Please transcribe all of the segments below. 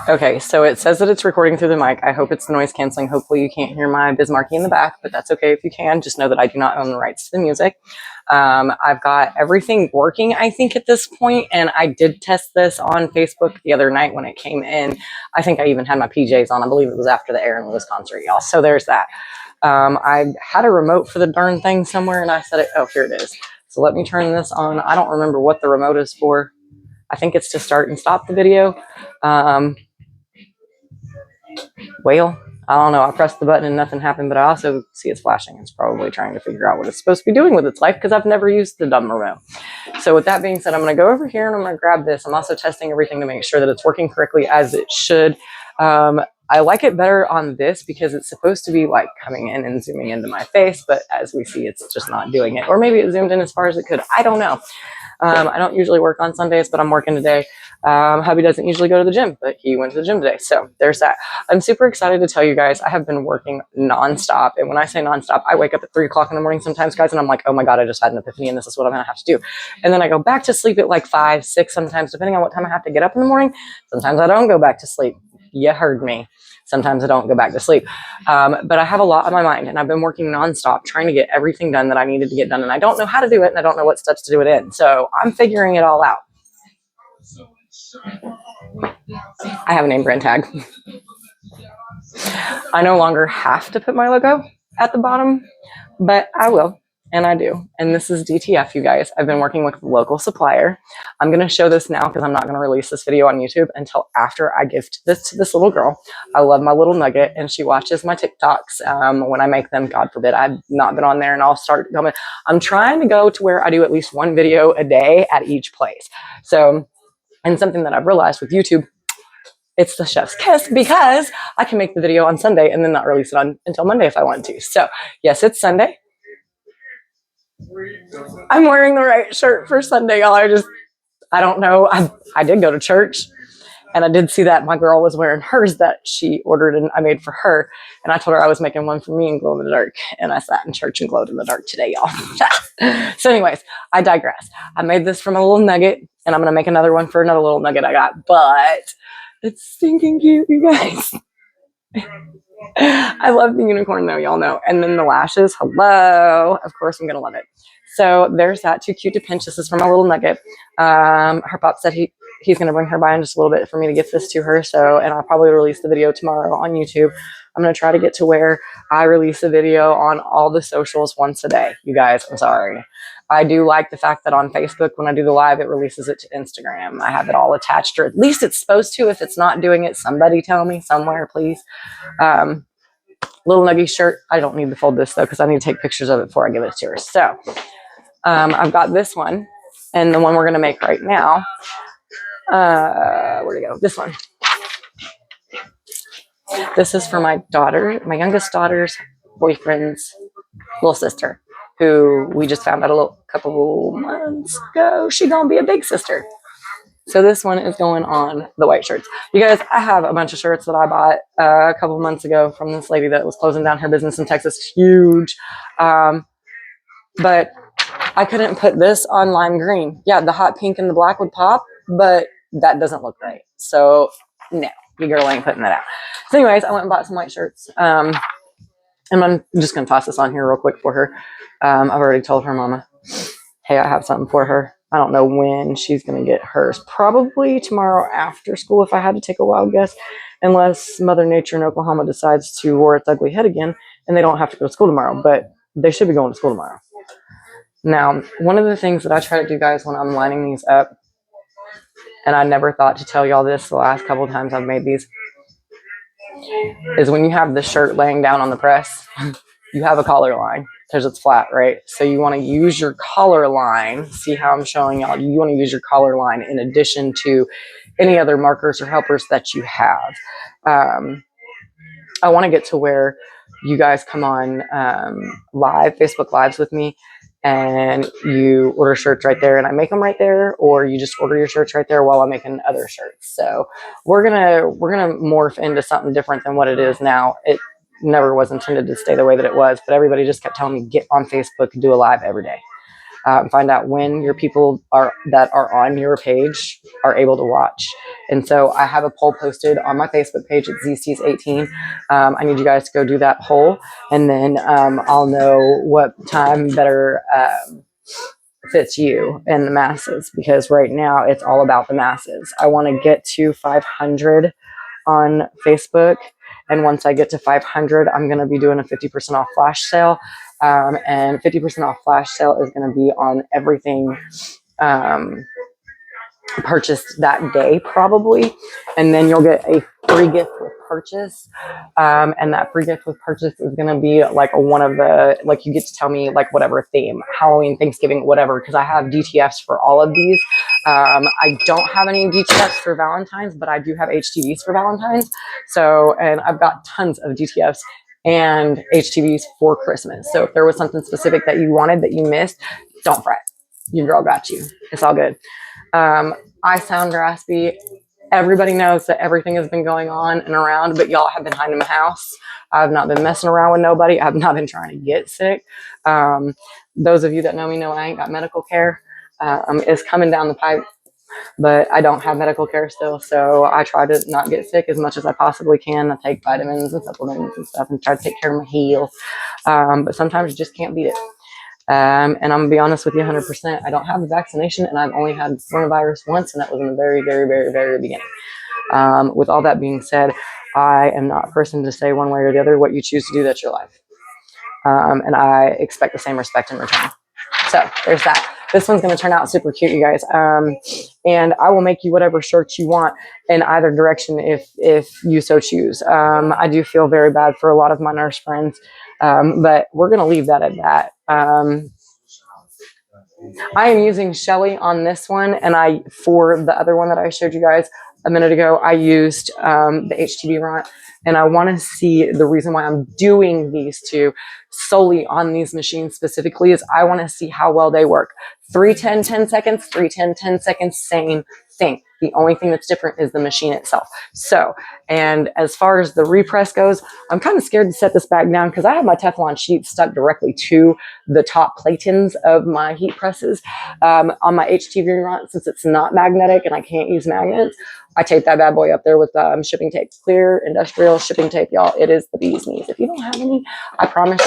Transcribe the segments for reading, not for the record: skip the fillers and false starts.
Okay, so it says that it's recording through the mic. I hope it's noise canceling. Hopefully you can't hear my Bismarcky in the back, but that's okay if you can. Just know that I do not own the rights to the music. I've got everything working, I think, at this point, and I did test this on Facebook the other night when it came in. I think I even had my PJs on. I believe it was after the Aaron Lewis concert, y'all. So there's that. I had a remote for the darn thing somewhere, and I said, oh, here it is. So let me turn this on. I don't remember what the remote is for. I think it's to start and stop the video. Well, I don't know. I pressed the button and nothing happened, but I also see it's flashing. It's probably trying to figure out what it's supposed to be doing with its life because I've never used the dumb remote. So with that being said, I'm going to go over here and I'm going to grab this. I'm also testing everything to make sure that it's working correctly as it should. I like it better on this because it's supposed to be like coming in and zooming into my face, but as we see, it's just not doing it. Or maybe it zoomed in as far as it could. I don't know. I don't usually work on Sundays, but I'm working today. Hubby doesn't usually go to the gym, but he went to the gym today. So there's that. I'm super excited to tell you guys, I have been working nonstop. And when I say nonstop, I wake up at 3 o'clock in the morning sometimes, guys, and I'm like, oh my God, I just had an epiphany and this is what I'm going to have to do. And then I go back to sleep at like 5, 6 sometimes, depending on what time I have to get up in the morning. Sometimes I don't go back to sleep. You heard me. Sometimes I don't go back to sleep. But I have a lot on my mind and I've been working nonstop trying to get everything done that I needed to get done. And I don't know how to do it and I don't know what steps to do it in. So I'm figuring it all out. I have a name brand tag. I no longer have to put my logo at the bottom, but I will. And I do. And this is DTF, you guys. I've been working with a local supplier. I'm going to show this now because I'm not going to release this video on YouTube until after I gift this to this little girl. I love my little nugget, and she watches my TikToks when I make them. God forbid, I've not been on there, and I'll start going. I'm trying to go to where I do at least one video a day at each place. So, and something that I've realized with YouTube, it's the chef's kiss because I can make the video on Sunday and then not release it until Monday if I want to. So, yes, it's Sunday. I'm wearing the right shirt for Sunday, y'all. I don't know. I did go to church and I did see that my girl was wearing hers that she ordered and I made for her. And I told her I was making one for me and glow in the dark. And I sat in church and glowed in the dark today, y'all. So anyways, I digress. I made this from a little nugget and I'm going to make another one for another little nugget I got. But it's stinking cute, you guys. I love the unicorn though, y'all know. And then the lashes, hello. Of course I'm gonna love it. So there's that. Too cute to pinch. This is from a little nugget. Her pop said he's gonna bring her by in just a little bit for me to gift this to her. So, and I'll probably release the video tomorrow on YouTube. I'm gonna try to get to where I release a video on all the socials once a day. You guys, I'm sorry. I do like the fact that on Facebook, when I do the live, it releases it to Instagram. I have it all attached, or at least it's supposed to. If it's not doing it, somebody tell me somewhere, please. Little nuggy shirt. I don't need to fold this though, because I need to take pictures of it before I give it to her. So I've got this one and the one we're going to make right now. Where'd it go? This one. This is for my daughter, my youngest daughter's boyfriend's little sister, who we just found out a couple months ago. She's going to be a big sister. So this one is going on the white shirts. You guys, I have a bunch of shirts that I bought a couple months ago from this lady that was closing down her business in Texas. Huge. But I couldn't put this on lime green. Yeah, the hot pink and the black would pop, but that doesn't look right. So no, your girl ain't putting that out. So anyways, I went and bought some white shirts. And I'm just going to toss this on here real quick for her. I've already told her mama, hey, I have something for her. I don't know when she's going to get hers. Probably tomorrow after school if I had to take a wild guess. Unless Mother Nature in Oklahoma decides to rear its ugly head again and they don't have to go to school tomorrow. But they should be going to school tomorrow. Now, one of the things that I try to do, guys, when I'm lining these up, and I never thought to tell y'all this the last couple of times I've made these, is when you have the shirt laying down on the press, you have a collar line because it's flat, right? So you want to use your collar line. See how I'm showing y'all? You want to use your collar line in addition to any other markers or helpers that you have. I want to get to where you guys come on live, Facebook Lives with me, and you order shirts right there and I make them right there, or you just order your shirts right there while I'm making other shirts. So we're gonna morph into something different than what it is now. It never was intended to stay the way that it was, but everybody just kept telling me, get on Facebook and do a live every day. find out when your people that are on your page are able to watch. And so I have a poll posted on my Facebook page at ZC's18. I need you guys to go do that poll, and then I'll know what time better fits you and the masses, because right now it's all about the masses. I want to get to 500 on Facebook, and once I get to 500, I'm going to be doing a 50% off flash sale, and 50% off flash sale is going to be on everything purchased that day probably, and then you'll get a free gift with purchase, and that free gift with purchase is going to be like one of the, like, you get to tell me like whatever theme, Halloween, Thanksgiving, whatever, because I have DTFs for all of these. I don't have any DTFs for Valentine's, but I do have HTVs for Valentine's. So, and I've got tons of DTFs and HTVs for Christmas. So if there was something specific that you wanted that you missed, don't fret. Your girl got you. It's all good. I sound raspy. Everybody knows that everything has been going on and around, but y'all have been hiding in my house. I've not been messing around with nobody. I've not been trying to get sick. Those of you that know me know I ain't got medical care. It's coming down the pipe, but I don't have medical care still. So I try to not get sick as much as I possibly can. I take vitamins and supplements and stuff and try to take care of my heels. But sometimes you just can't beat it. And I'm gonna be honest with you 100%. I don't have the vaccination, and I've only had coronavirus once, and that was in the very, very, very, very beginning. With all that being said, I am not a person to say one way or the other. What you choose to do, that's your life. And I expect the same respect in return. So there's that. This one's going to turn out super cute, you guys. And I will make you whatever shirt you want in either direction if you so choose. I do feel very bad for a lot of my nurse friends, but we're going to leave that at that. I am using Shelly on this one, and for the other one that I showed you guys a minute ago, I used the HTV Ront, and I want to see the reason why I'm doing these two solely on these machines specifically is I want to see how well they work. 310, 10 seconds, 310, 10 seconds, same thing. The only thing that's different is the machine itself. So, and as far as the repress goes, I'm kind of scared to set this back down because I have my Teflon sheet stuck directly to the top platings of my heat presses. On my HTV Ront, since it's not magnetic and I can't use magnets, I tape that bad boy up there with shipping tape. Clear industrial shipping tape, y'all. It is the bee's knees. If you don't have any, I promise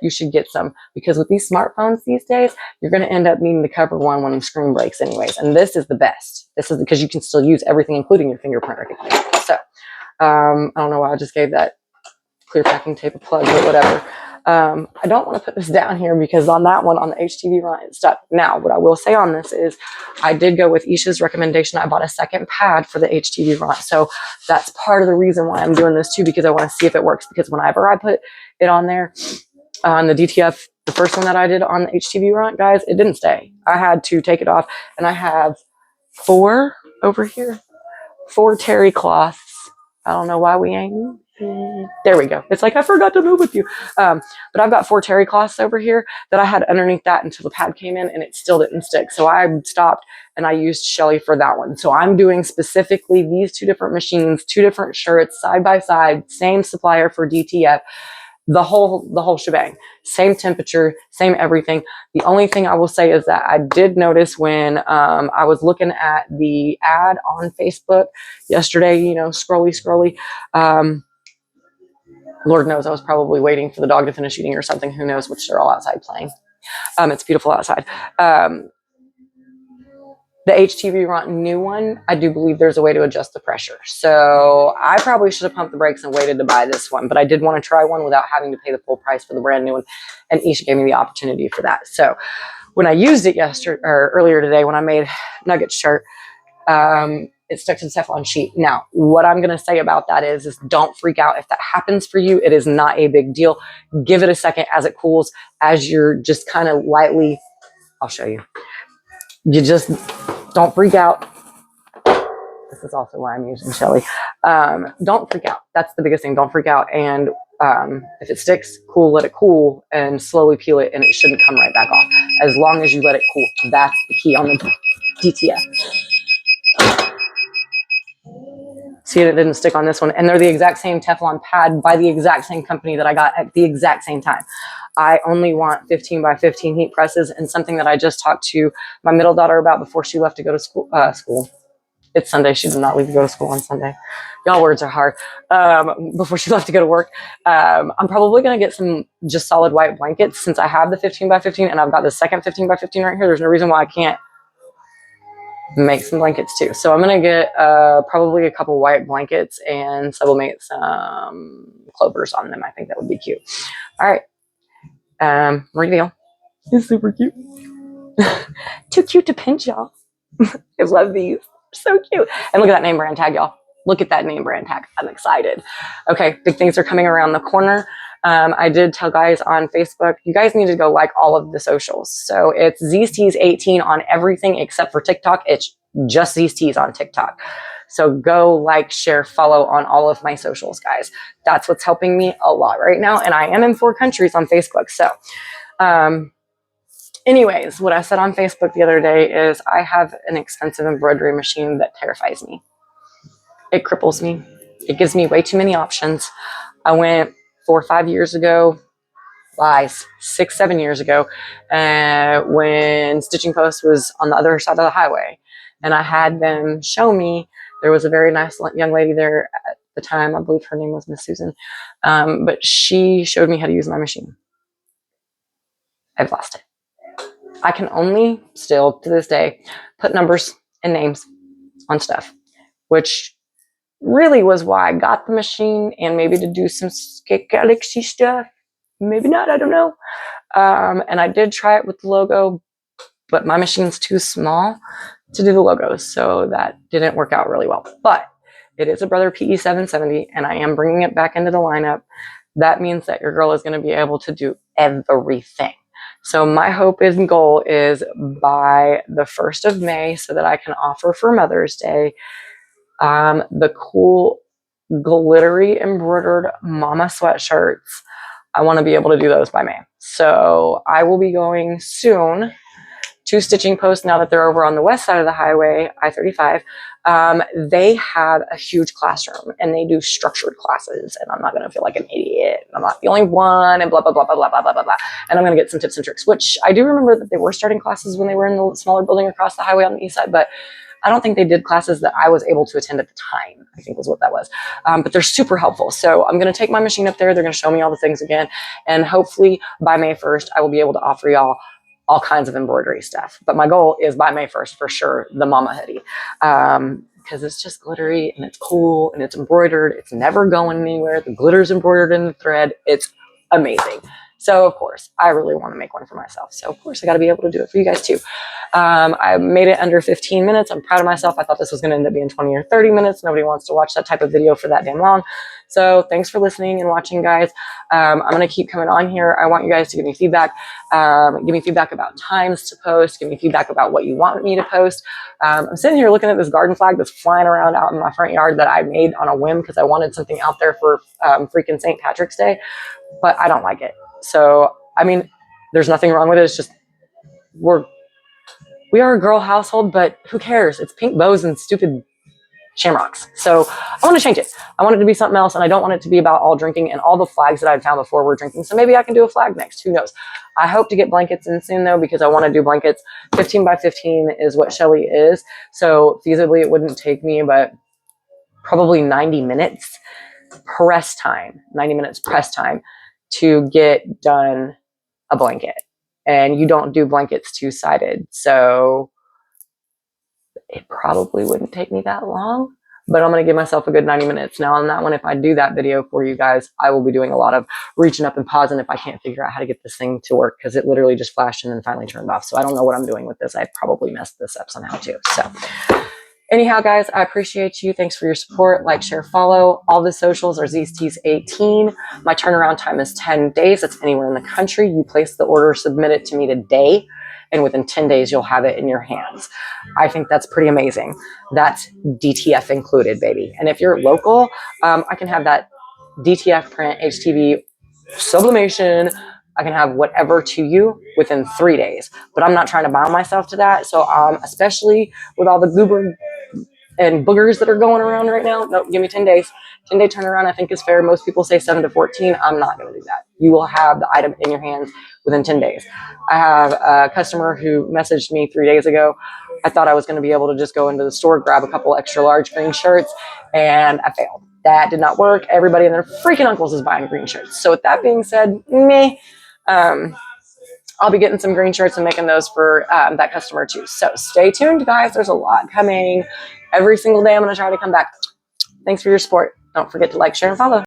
you should get some, because with these smartphones these days, you're going to end up needing to cover one when the screen breaks anyways. And this is the best. This is because you can still use everything, including your fingerprint recognition. So I don't know why I just gave that clear packing tape a plug, but whatever. I don't want to put this down here because on that one, on the HTV Ront, it's stuck. Now, what I will say on this is I did go with Isha's recommendation. I bought a second pad for the HTV Ront. So that's part of the reason why I'm doing this too, because I want to see if it works. Because whenever I put it on there, on the DTF, the first one that I did on the HTV Ront, guys, it didn't stay. I had to take it off, and I have 4 over here, 4 terry cloths. I don't know why we ain't. There we go. It's like I forgot to move with you. But I've got 4 terry cloths over here that I had underneath that until the pad came in, and it still didn't stick. So I stopped and I used Shelly for that one. So I'm doing specifically these 2 different machines, 2 different shirts, side by side, same supplier for DTF. The whole shebang, same temperature, same everything. The only thing I will say is that I did notice when I was looking at the ad on Facebook yesterday, you know, scrolly. Lord knows I was probably waiting for the dog to finish eating or something. Who knows, which they're all outside playing. It's beautiful outside. The HTV Ront new one, I do believe there's a way to adjust the pressure. So I probably should have pumped the brakes and waited to buy this one, but I did want to try one without having to pay the full price for the brand new one. And Isha gave me the opportunity for that. So when I used it earlier today, when I made Nugget's shirt, it stuck to the Teflon sheet. Now, what I'm going to say about that is don't freak out if that happens for you. It is not a big deal. Give it a second as it cools, as you're just kind of lightly, I'll show you. You just don't freak out. This is also why I'm using Shelly. Don't freak out. That's the biggest thing. Don't freak out. And if it sticks, cool, let it cool and slowly peel it, and it shouldn't come right back off. As long as you let it cool. That's the key on the DTF. See, it didn't stick on this one. And they're the exact same Teflon pad by the exact same company that I got at the exact same time. I only want 15 by 15 heat presses, and something that I just talked to my middle daughter about before she left to go to school. It's Sunday. She did not leave to go to school on Sunday. Y'all words are hard. Before she left to go to work, I'm probably going to get some just solid white blankets since I have the 15 by 15 and I've got the second 15 by 15 right here. There's no reason why I can't make some blankets too. So I'm going to get probably a couple white blankets and sublimate some clovers on them. I think that would be cute. All right. Reveal. It's super cute. Too cute to pinch, y'all. I love these. So cute. And look at that name brand tag, y'all. Look at that name brand tag. I'm excited. Okay, big things are coming around the corner. I did tell guys on Facebook, you guys need to go like all of the socials. So it's ZSTs18 on everything except for TikTok. It's just ZSTs on TikTok. So go like, share, follow on all of my socials, guys. That's what's helping me a lot right now. And I am in 4 countries on Facebook. So, anyways, what I said on Facebook the other day is I have an expensive embroidery machine that terrifies me. It cripples me. It gives me way too many options. I went 4 or 5 years ago, lies, 6, 7 years ago, when Stitching Post was on the other side of the highway. And I had them show me, there was a very nice young lady there at the time. I believe her name was Miss Susan. But she showed me how to use my machine. I've lost it. I can only still, to this day, put numbers and names on stuff, which really was why I got the machine, and maybe to do some Skate Galaxy stuff. Maybe not, I don't know. And I did try it with the logo, but my machine's too small to do the logos, so that didn't work out really well. But it is a Brother PE770, and I am bringing it back into the lineup. That means that your girl is going to be able to do everything. So my hope and goal is by the 1st of May, so that I can offer for Mother's Day the cool glittery embroidered mama sweatshirts. I want to be able to do those by May. So I will be going soon to Stitching Post now that they're over on the west side of the highway, I-35. They have a huge classroom and they do structured classes, and I'm not going to feel like an idiot. I'm not the only one, and blah, blah, blah, blah, blah, blah, blah, blah, blah. And I'm going to get some tips and tricks, which I do remember that they were starting classes when they were in the smaller building across the highway on the east side, but I don't think they did classes that I was able to attend at the time, I think was what that was. But they're super helpful. So I'm going to take my machine up there. They're going to show me all the things again. And hopefully by May 1st, I will be able to offer y'all all kinds of embroidery stuff. But my goal is by May 1st, for sure, the mama hoodie. Because it's just glittery and it's cool and it's embroidered. It's never going anywhere. The glitter's embroidered in the thread. It's amazing. So, of course, I really want to make one for myself. So, of course, I got to be able to do it for you guys, too. I made it under 15 minutes. I'm proud of myself. I thought this was going to end up being 20 or 30 minutes. Nobody wants to watch that type of video for that damn long. So, thanks for listening and watching, guys. I'm going to keep coming on here. I want you guys to give me feedback. Give me feedback about times to post. Give me feedback about what you want me to post. I'm sitting here looking at this garden flag that's flying around out in my front yard that I made on a whim because I wanted something out there for freaking St. Patrick's Day, but I don't like it. So, I mean, there's nothing wrong with it. It's just, we are a girl household, but who cares? It's pink bows and stupid shamrocks. So I want to change it. I want it to be something else, and I don't want it to be about all drinking, and all the flags that I'd found before were drinking. So maybe I can do a flag next. Who knows? I hope to get blankets in soon, though, because I want to do blankets. 15 by 15 is what Shelly is. So feasibly, it wouldn't take me but probably 90 minutes press time, 90 minutes press time to get done a blanket. And you don't do blankets two-sided, so it probably wouldn't take me that long, but I'm going to give myself a good 90 minutes. Now on that one, if I do that video for you guys, I will be doing a lot of reaching up and pausing if I can't figure out how to get this thing to work, because it literally just flashed and then finally turned off. So I don't know what I'm doing with this. I probably messed this up somehow too. So anyhow, guys, I appreciate you. Thanks for your support. Like, share, follow. All the socials are ZSTs18. My turnaround time is 10 days. That's anywhere in the country. You place the order, submit it to me today, and within 10 days, you'll have it in your hands. I think that's pretty amazing. That's DTF included, baby. And if you're local, I can have that DTF print, HTV, sublimation. I can have whatever to you within 3 days, but I'm not trying to bound myself to that. So especially with all the goober and boogers that are going around right now. Nope, give me 10 days. 10-day turnaround I think is fair. Most people say 7 to 14. I'm not going to do that. You will have the item in your hands within 10 days. I have a customer who messaged me 3 days ago. I thought I was going to be able to just go into the store, grab a couple extra large green shirts, and I failed. That did not work. Everybody and their freaking uncles is buying green shirts. So with that being said, meh. I'll be getting some green shirts and making those for that customer too. So stay tuned, guys. There's a lot coming. Every single day I'm going to try to come back. Thanks for your support. Don't forget to like, share, and follow.